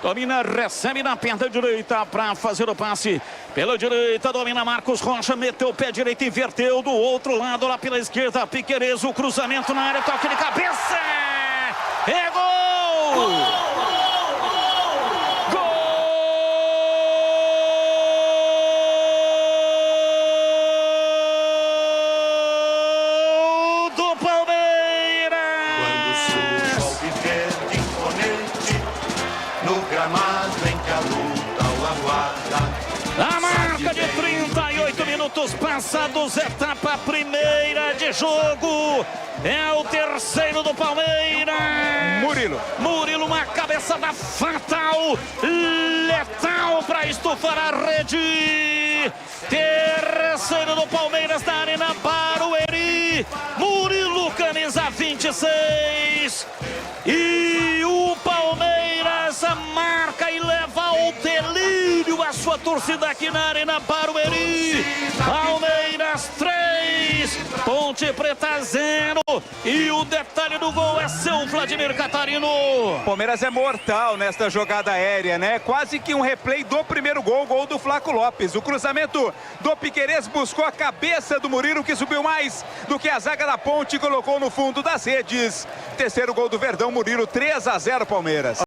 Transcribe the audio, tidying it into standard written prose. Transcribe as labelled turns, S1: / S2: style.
S1: Domina, recebe na perna direita para fazer o passe. Pela direita, domina Marcos Rocha, meteu o pé direito, inverteu do outro lado, lá pela esquerda, Piquerez, o cruzamento na área, toque de cabeça. É gol!
S2: No gramado em que a luta o aguarda.
S1: A marca de 38 minutos passados, etapa primeira de jogo. É o terceiro do Palmeiras. Murilo, uma cabeçada fatal, letal para estufar a rede. Terceiro do Palmeiras da Arena Barueri. Murilo, camisa 26. E o Palmeiras marca e leva ao delírio a sua torcida aqui na Arena Barueri. Palmeiras 3, Ponte Preta 0. E o detalhe do gol é seu Vladimir Catarino.
S3: Palmeiras é mortal nesta jogada aérea, né? Quase que um replay do primeiro gol, gol do Flaco Lopes. O cruzamento do Piquerez buscou a cabeça do Murilo, que subiu mais do que a zaga da Ponte e colocou no fundo das redes. Terceiro gol do Verdão, Murilo, 3-0 Palmeiras.